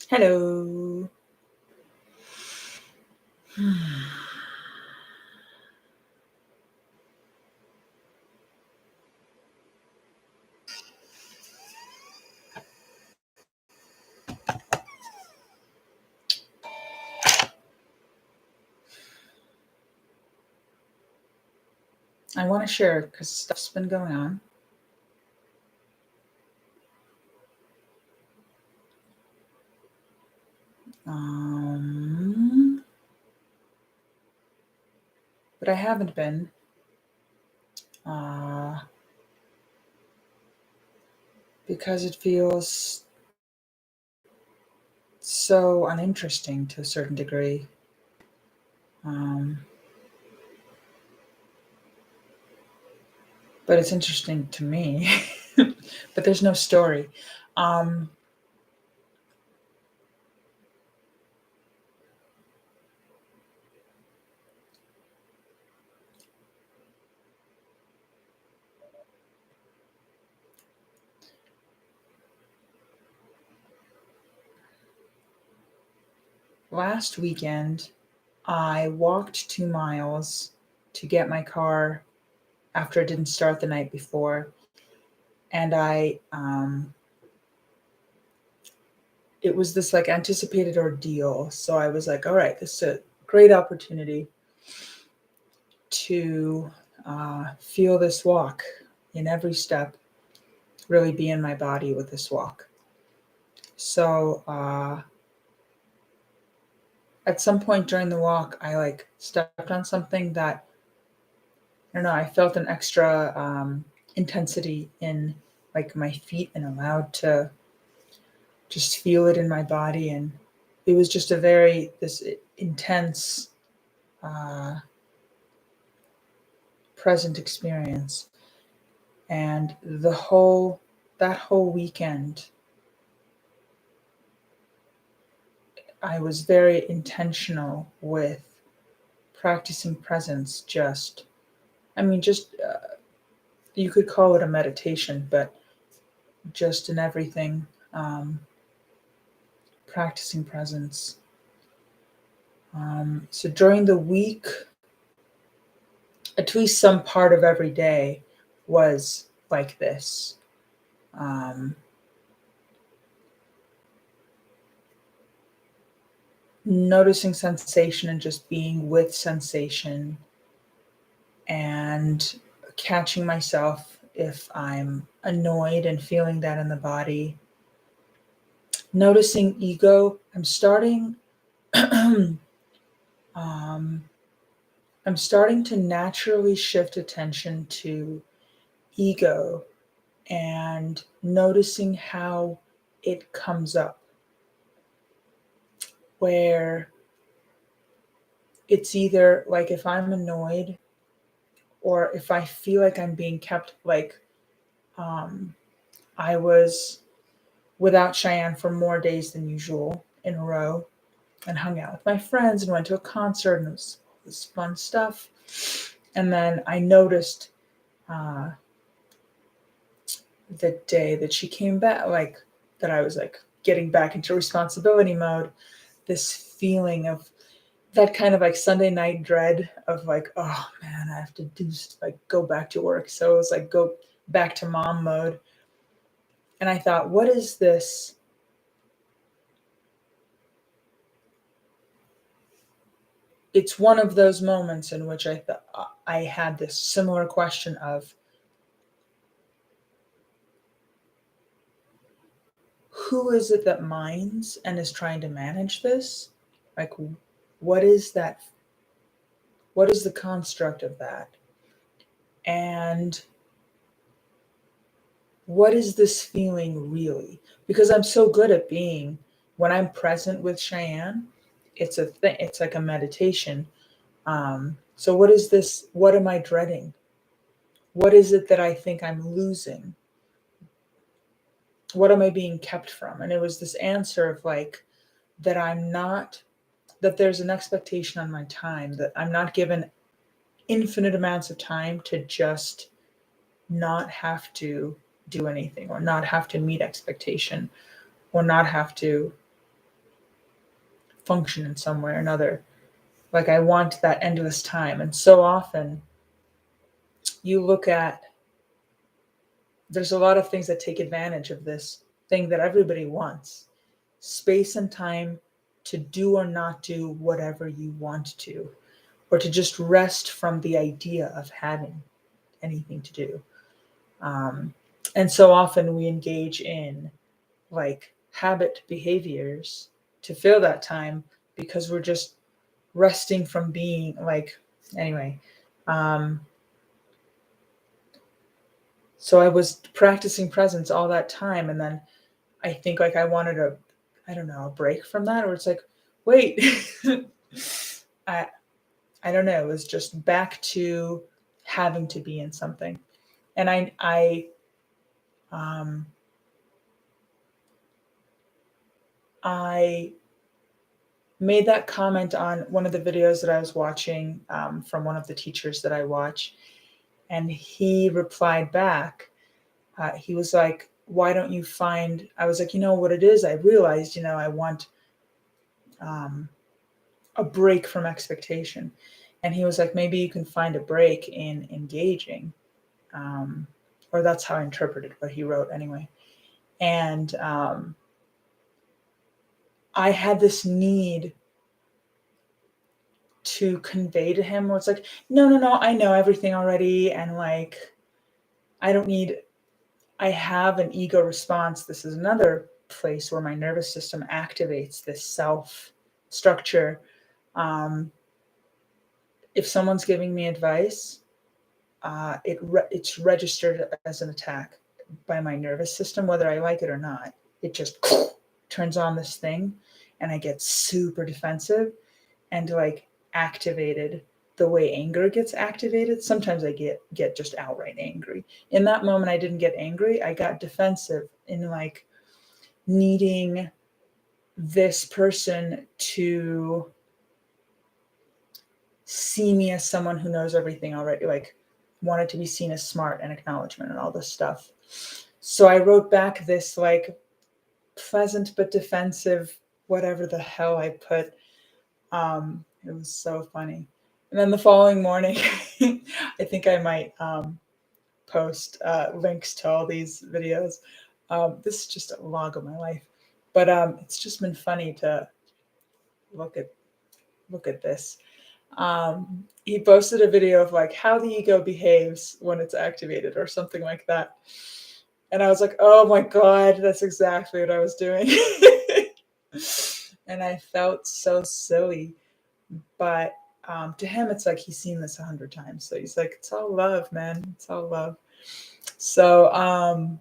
Hello. I want to share because stuff's been going on. But I haven't been. Because it feels so uninteresting to a certain degree. But it's interesting to me. But there's no story. Last weekend, I walked 2 miles to get my car after it didn't start the night before. And it was this like anticipated ordeal. So I was like, all right, this is a great opportunity to feel this walk in every step, really be in my body with this walk. So at some point during the walk, I like stepped on something that, I don't know, I felt an extra intensity in like my feet and allowed to just feel it in my body. And it was just this intense, present experience. And that whole weekend, I was very intentional with practicing presence. You could call it a meditation, but just in everything, practicing presence. So during the week, at least some part of every day was like this. Noticing sensation and just being with sensation, and catching myself if I'm annoyed and feeling that in the body. Noticing ego. I'm starting to naturally shift attention to ego and noticing how it comes up, where it's either like if I'm annoyed or if I feel like I'm being kept, like I was without Cheyenne for more days than usual in a row and hung out with my friends and went to a concert, and it was fun stuff. And then I noticed the day that she came back, like that I was like getting back into responsibility mode, this feeling of that kind of like Sunday night dread of like, oh man, I have to go back to work. So it was like go back to mom mode. And I thought, what is this? It's one of those moments in which I thought I had this similar question of, who is it that minds and is trying to manage this? Like, what is that? What is the construct of that? And what is this feeling really? Because I'm so good at being, when I'm present with Cheyenne, it's a thing, it's like a meditation. So what is this? What am I dreading? What is it that I think I'm losing? What am I being kept from? And it was this answer of like, that I'm not, that there's an expectation on my time, that I'm not given infinite amounts of time to just not have to do anything, or not have to meet expectation, or not have to function in some way or another. Like, I want that endless time. And so often you look at, there's a lot of things that take advantage of this thing that everybody wants: space and time to do or not do whatever you want to, or to just rest from the idea of having anything to do. Um, and so often we engage in like habit behaviors to fill that time, because we're just resting from being like, anyway. Um, so I was practicing presence all that time. And then I think like I wanted a, I don't know, a break from that, or it's like, wait, I, I don't know. It was just back to having to be in something. And um, I made that comment on one of the videos that I was watching, from one of the teachers that I watch. And he replied back. He was like, why don't you find, I was like, you know what it is? I realized, I want um, a break from expectation. And he was like, maybe you can find a break in engaging. Um, or that's how I interpreted what he wrote anyway. And I had this need to convey to him where it's like, no, no, no, I know everything already. And like, I don't need, I have an ego response. This is another place where my nervous system activates this self structure. Um, if someone's giving me advice, it's registered as an attack by my nervous system, whether I like it or not. It just turns on this thing, and I get super defensive and like activated the way anger gets activated. Sometimes I get just outright angry. In that moment, I didn't get angry. I got defensive in like needing this person to see me as someone who knows everything already, like wanted to be seen as smart and acknowledgement and all this stuff. So I wrote back this like pleasant but defensive, whatever the hell I put. It was so funny. And then the following morning, I think I might post links to all these videos. This is just a log of my life, but it's just been funny to look at this. He posted a video of like how the ego behaves when it's activated or something like that. And I was like, oh my God, that's exactly what I was doing. And I felt so silly. But to him, it's like he's seen this 100 times. So he's like, it's all love, man. It's all love. So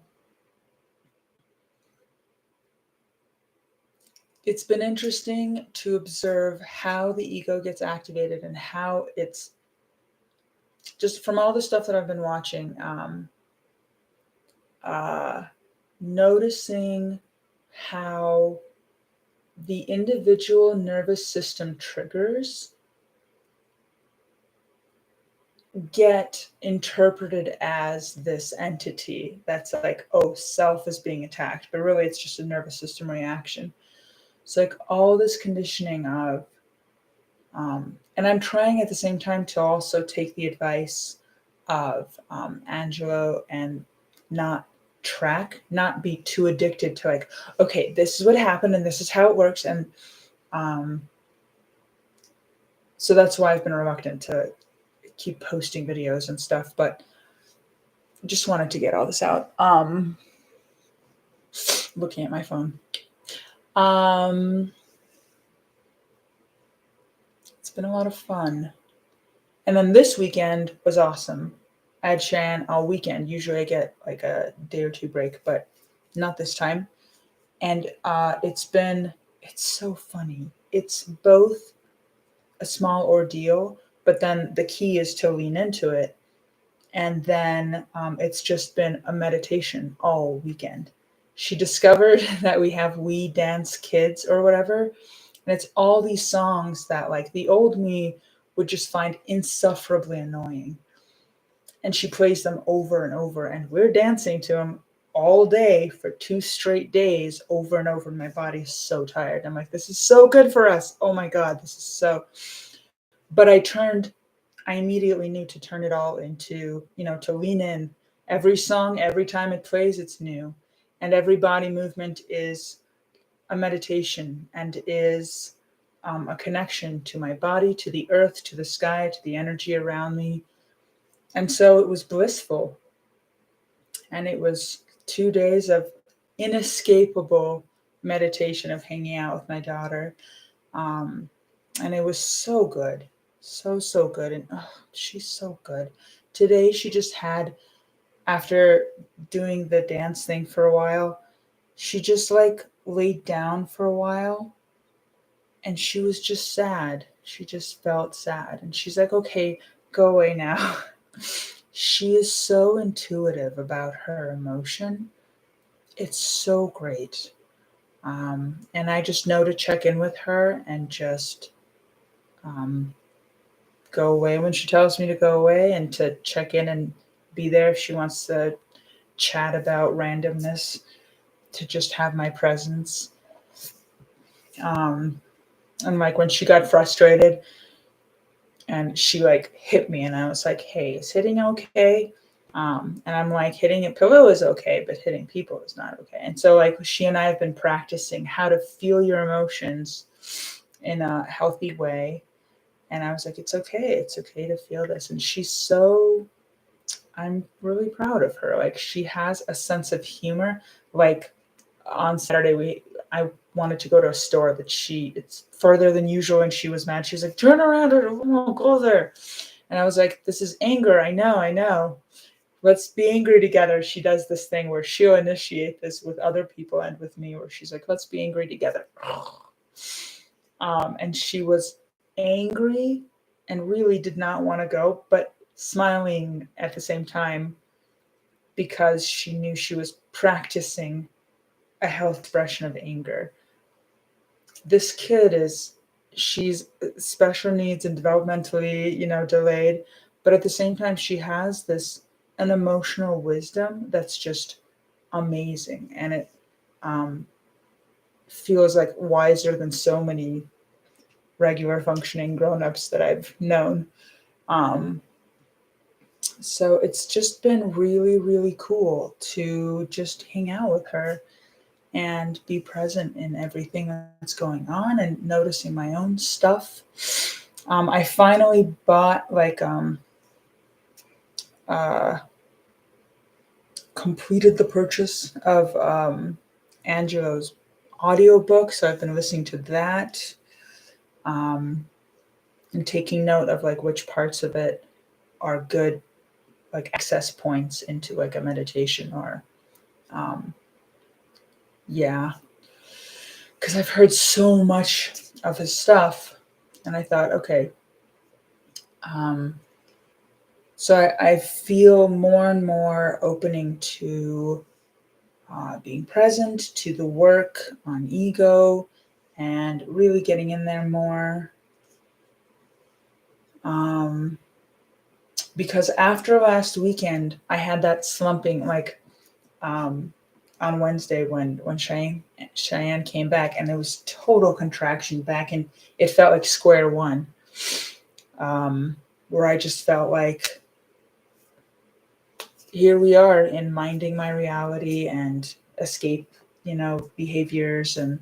it's been interesting to observe how the ego gets activated, and how it's just from all the stuff that I've been watching, noticing how the individual nervous system triggers get interpreted as this entity that's like, oh, self is being attacked, but really it's just a nervous system reaction. So like all this conditioning of, and I'm trying at the same time to also take the advice of Angelo, and not be too addicted to like, okay, this is what happened and this is how it works. And um, so that's why I've been reluctant to keep posting videos and stuff, but just wanted to get all this out. Looking at my phone. It's been a lot of fun. And then this weekend was awesome. I had Shan all weekend. Usually I get like a day or two break, but not this time. And it's so funny. It's both a small ordeal, but then the key is to lean into it. And then it's just been a meditation all weekend. She discovered that we have We Dance Kids or whatever. And it's all these songs that like the old me would just find insufferably annoying. And she plays them over and over, and we're dancing to them all day for 2 straight days over and over. My body's so tired. I'm like, this is so good for us. Oh my God, this is so. But I immediately knew to turn it all into, to lean in. Every song, every time it plays, it's new. And every body movement is a meditation and is a connection to my body, to the earth, to the sky, to the energy around me. And so it was blissful. And it was 2 days of inescapable meditation of hanging out with my daughter. Um, and it was so good. So good. And oh, she's so good. Today, she just had, after doing the dance thing for a while, she just like laid down for a while and she was just sad. She just felt sad. And she's like, okay, go away now. She is so intuitive about her emotion. It's so great. And I just know to check in with her and just um, go away when she tells me to go away, and to check in and be there if she wants to chat about randomness, to just have my presence. Um, and like when she got frustrated and she like hit me, and I was like, hey, is hitting okay? And I'm like, hitting a pillow is okay, but hitting people is not okay. And so like she and I have been practicing how to feel your emotions in a healthy way. And I was like, it's okay. It's okay to feel this. And I'm really proud of her. Like she has a sense of humor. Like on Saturday, I wanted to go to a store that it's further than usual, and she was mad. She was like, turn around, or we won't go there. And I was like, this is anger. I know. Let's be angry together. She does this thing where she'll initiate this with other people and with me, where she's like, let's be angry together. And she was angry and really did not want to go, but smiling at the same time because she knew she was practicing a health expression of anger. This kid she's special needs and developmentally, delayed, but at the same time, she has an emotional wisdom that's just amazing. And it um, feels like wiser than so many regular functioning grown-ups that I've known. Um, so it's just been really, really cool to just hang out with her and be present in everything that's going on and noticing my own stuff. I finally bought uh, completed the purchase of Angelo's audiobook. So I've been listening to that um, and taking note of like which parts of it are good, like access points into like a meditation or, um, yeah, because I've heard so much of his stuff, and I thought, okay, um, so I feel more and more opening to being present, to the work on ego, and really getting in there more. Because after last weekend, I had that slumping, like um, on Wednesday when Cheyenne came back, and there was total contraction back, and it felt like square one, where I just felt like here we are in minding my reality and escape, behaviors and,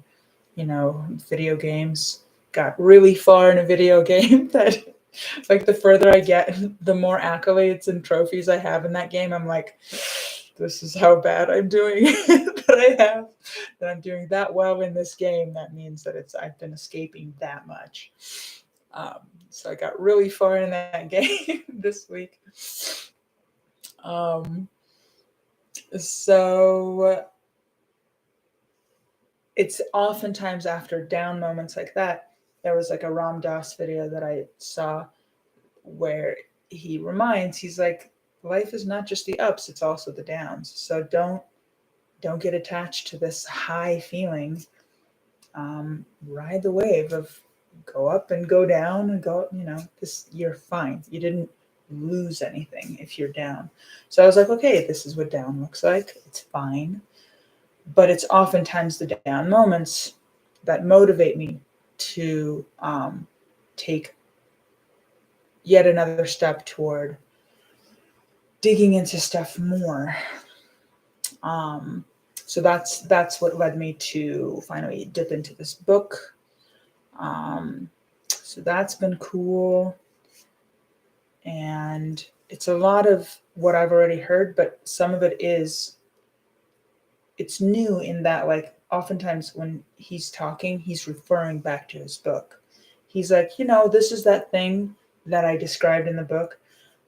video games. Got really far in a video game that like the further I get, the more accolades and trophies I have in that game. I'm like, this is how bad I'm doing that I'm doing that well in this game. That means that I've been escaping that much. So I got really far in that game this week. Um, so it's oftentimes after down moments like that. There was like a Ram Dass video that I saw where he's like, life is not just the ups, it's also the downs. So don't get attached to this high feeling. Ride the wave of go up and go down and go, you're fine. You didn't lose anything if you're down. So I was like, okay, this is what down looks like. It's fine. But it's oftentimes the down moments that motivate me to take yet another step toward digging into stuff more. Um, so that's what led me to finally dip into this book. So that's been cool, and it's a lot of what I've already heard, but some of it's new in that, like, oftentimes when he's talking, he's referring back to his book. He's like, this is that thing that I described in the book.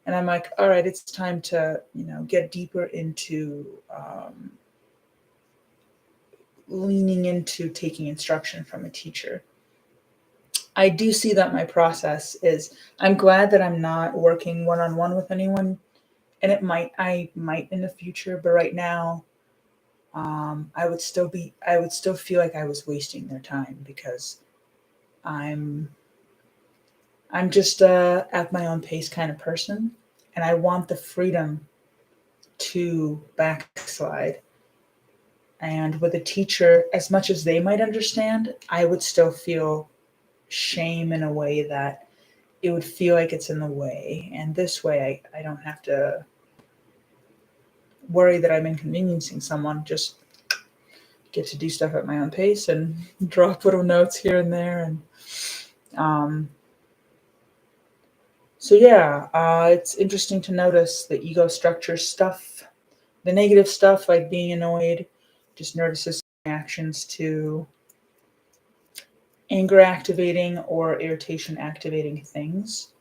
And I'm like, all right, it's time to, get deeper into leaning into taking instruction from a teacher. I do see that my process is, I'm glad that I'm not working one on one with anyone, and I might in the future, but right now, I would still feel like I was wasting their time because I'm, I'm just at my own pace kind of person, and I want the freedom to backslide. And with a teacher, as much as they might understand, I would still feel shame in a way that it would feel like it's in the way. And this way, I don't have to worry that I'm inconveniencing someone, just get to do stuff at my own pace and drop little notes here and there. And um, so, yeah, it's interesting to notice the ego structure stuff, the negative stuff like being annoyed, just nervous system reactions to anger activating or irritation activating things,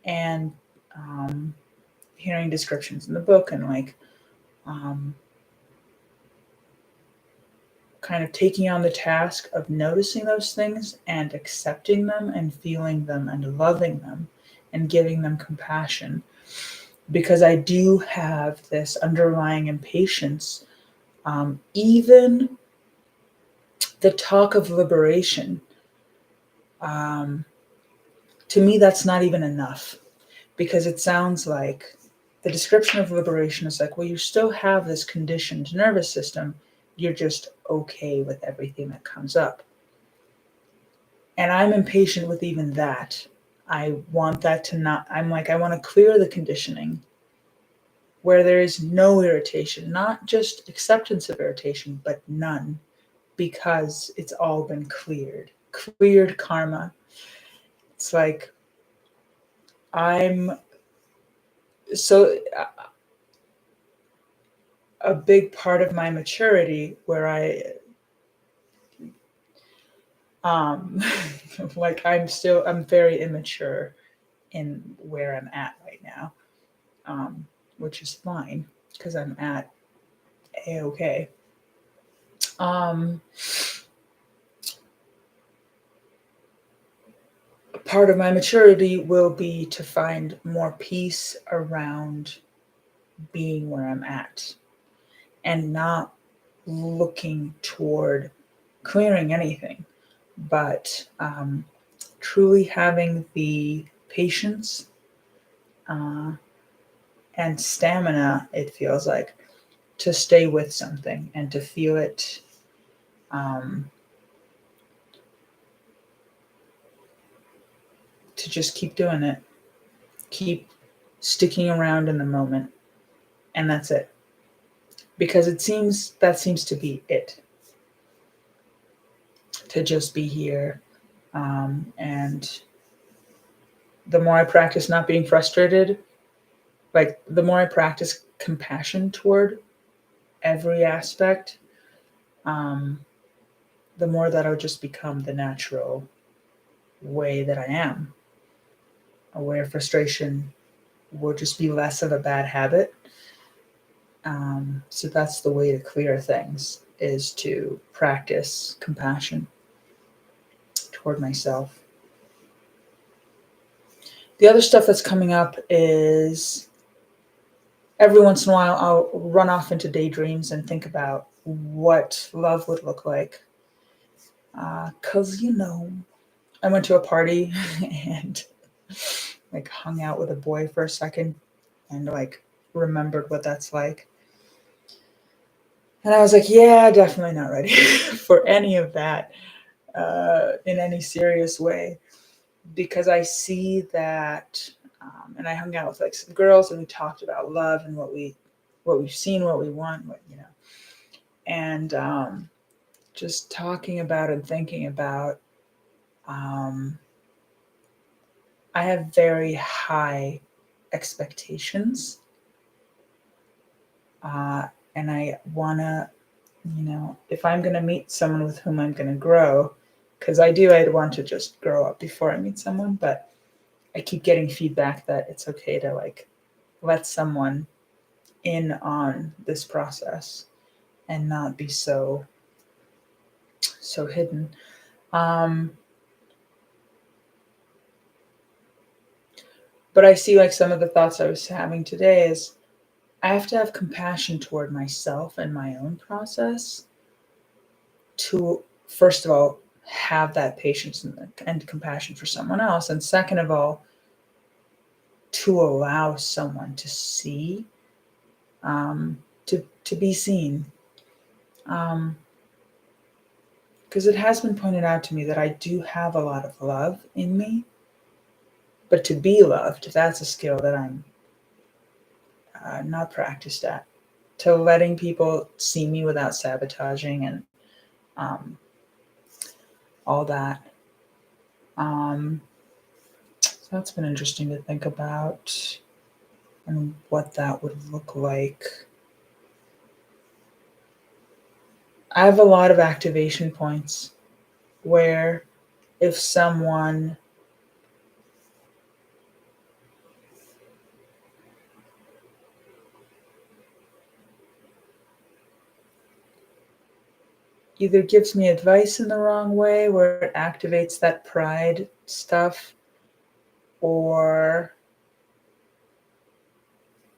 and um, hearing descriptions in the book, and like um, kind of taking on the task of noticing those things and accepting them and feeling them and loving them and giving them compassion, because I do have this underlying impatience. Even the talk of liberation, um, to me, that's not even enough, because it sounds like the description of liberation is like, well, you still have this conditioned nervous system. You're just okay with everything that comes up. And I'm impatient with even that. I want that to not, I'm like, I want to clear the conditioning where there is no irritation, not just acceptance of irritation, but none, because it's all been cleared karma. It's like, I'm so a big part of my maturity where um like I'm very immature in where I'm at right now, which is fine because I'm at a-okay. um Part of my maturity will be to find more peace around being where I'm at and not looking toward clearing anything, but truly having the patience uh, and stamina, it feels like, to stay with something and to feel it, um, to just keep doing it, keep sticking around in the moment, and that's it. Because that seems to be it, to just be here. And the more I practice not being frustrated, like the more I practice compassion toward every aspect, um, the more that'll just become the natural way that I am. Where frustration will just be less of a bad habit. So that's the way to clear things, is to practice compassion toward myself. The other stuff that's coming up is every once in a while I'll run off into daydreams and think about what love would look like. Because, I went to a party and like hung out with a boy for a second and like remembered what that's like. And I was like, yeah, definitely not ready for any of that in any serious way, because I see that, and I hung out with like some girls and we talked about love and what we've seen, what we want, what you know, and just talking about and thinking about. Um, I have very high expectations, uh, and I wanna, if I'm gonna meet someone with whom I'm gonna grow, because I'd want to just grow up before I meet someone, but I keep getting feedback that it's okay to like let someone in on this process and not be so hidden. Um, but I see like some of the thoughts I was having today is I have to have compassion toward myself and my own process to, first of all, have that patience and compassion for someone else. And second of all, to allow someone to see, to be seen. Because it has been pointed out to me that I do have a lot of love in me, but to be loved, that's a skill that I'm not practiced at. To letting people see me without sabotaging and um, all that. Um, so that's been interesting to think about and what that would look like. I have a lot of activation points where if someone either gives me advice in the wrong way, where it activates that pride stuff, or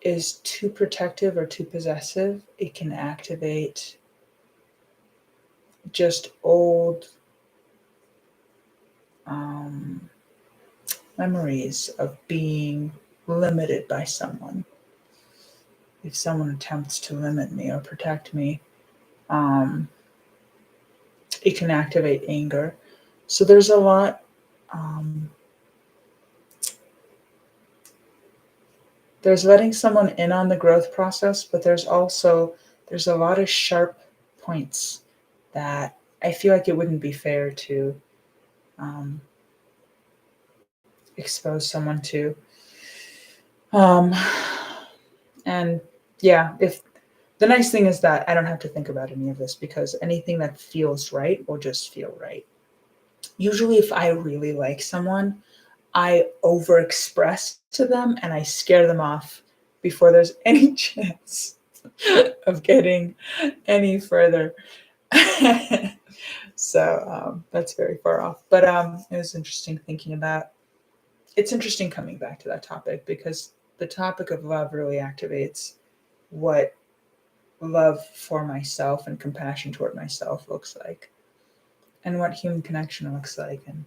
is too protective or too possessive, it can activate just old um, memories of being limited by someone. If someone attempts to limit me or protect me, um, it can activate anger. So there's a lot. Um, there's letting someone in on the growth process, but there's a lot of sharp points that I feel like it wouldn't be fair to um, expose someone to. Um, and yeah, if the nice thing is that I don't have to think about any of this because anything that feels right will just feel right. Usually, if I really like someone, I overexpress to them and I scare them off before there's any chance of getting any further. So that's very far off. But it was interesting thinking about. It's interesting coming back to that topic because the topic of love really activates what love for myself and compassion toward myself looks like, and what human connection looks like. And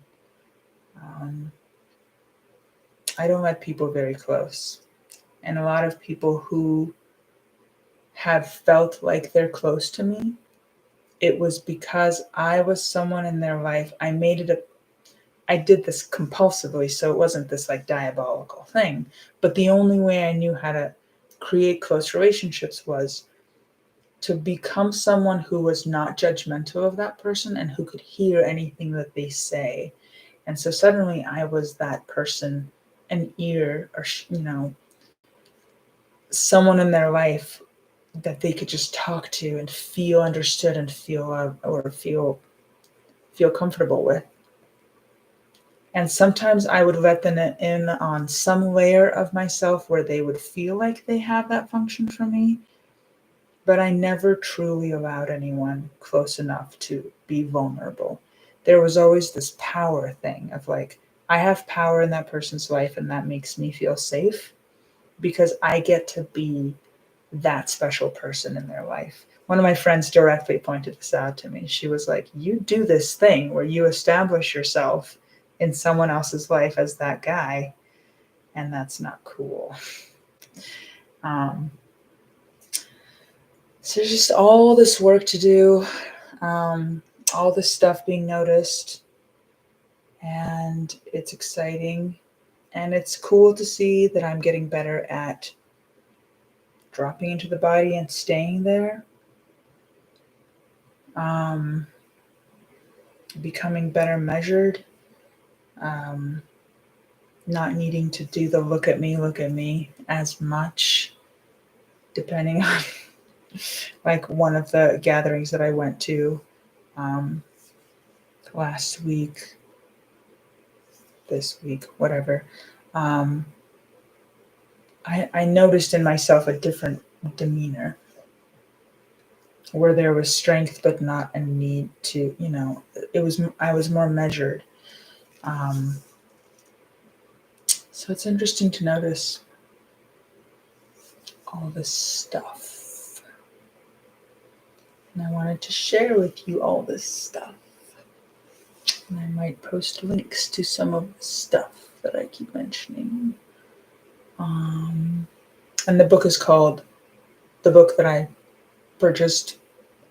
um, I don't let people very close. And a lot of people who have felt like they're close to me, it was because I was someone in their life. I did this compulsively, so it wasn't this like diabolical thing. But the only way I knew how to create close relationships was to become someone who was not judgmental of that person and who could hear anything that they say. And so suddenly I was that person, an ear, or someone in their life that they could just talk to and feel understood and feel loved or feel comfortable with. And sometimes I would let them in on some layer of myself where they would feel like they have that function for me, but I never truly allowed anyone close enough to be vulnerable. There was always this power thing of like, I have power in that person's life, and that makes me feel safe because I get to be that special person in their life. One of my friends directly pointed this out to me. She was like, you do this thing where you establish yourself in someone else's life as that guy. and that's not cool. Um, so there's just all this work to do, all this stuff being noticed, and it's exciting. And it's cool to see that I'm getting better at dropping into the body and staying there. Um, Becoming better measured. Um, Not needing to do the look at me as much, depending on like one of the gatherings that I went to um, last week, this week, whatever. Um, I noticed in myself a different demeanor where there was strength but not a need to, I was more measured. Um, so it's interesting to notice all this stuff. And I wanted to share with you all this stuff. And I might post links to some of the stuff that I keep mentioning. And the book is called, the book that I purchased,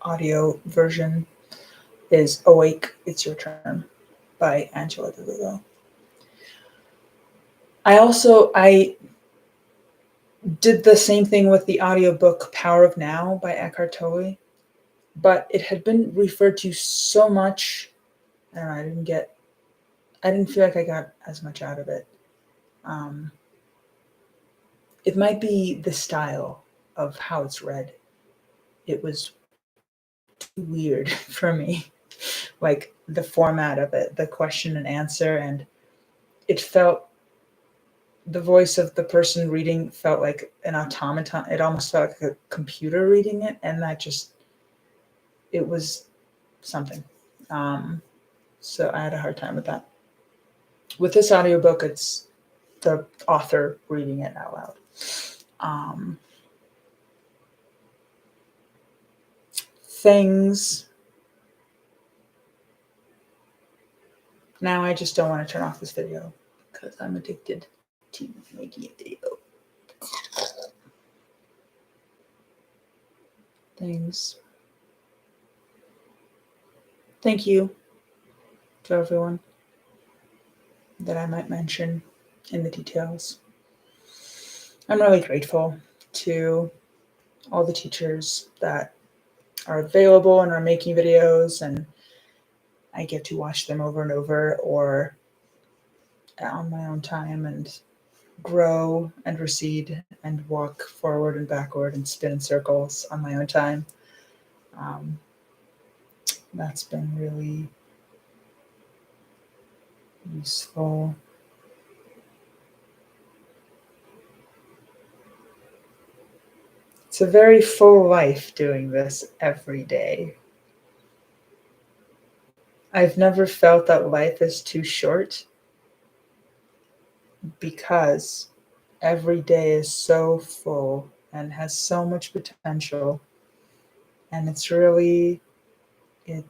audio version, is Awake, It's Your Turn by Angela DeLugo. I did the same thing with the audiobook Power of Now by Eckhart Tolle, but it had been referred to so much. I don't know, I didn't feel like I got as much out of it. It might be the style of how it's read. It was too weird for me. Like the format of it, the question and answer, and it felt, the voice of the person reading felt like an automaton. It almost felt like a computer reading it, and it was something. So I had a hard time with that. With this audiobook, it's the author reading it out loud. Things. Now I just don't want to turn off this video because I'm addicted to making a video. Things. Thank you to everyone that I might mention in the details. I'm really grateful to all the teachers that are available and are making videos, and I get to watch them over and over or on my own time and grow and recede and walk forward and backward and spin in circles on my own time. That's been really useful. It's a very full life doing this every day. I've never felt that life is too short because every day is so full and has so much potential. And it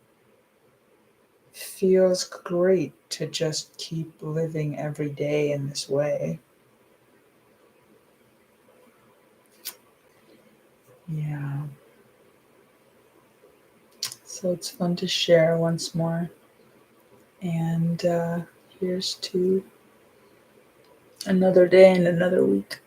feels great to just keep living every day in this way. Yeah. So it's fun to share once more. And here's to another day and another week.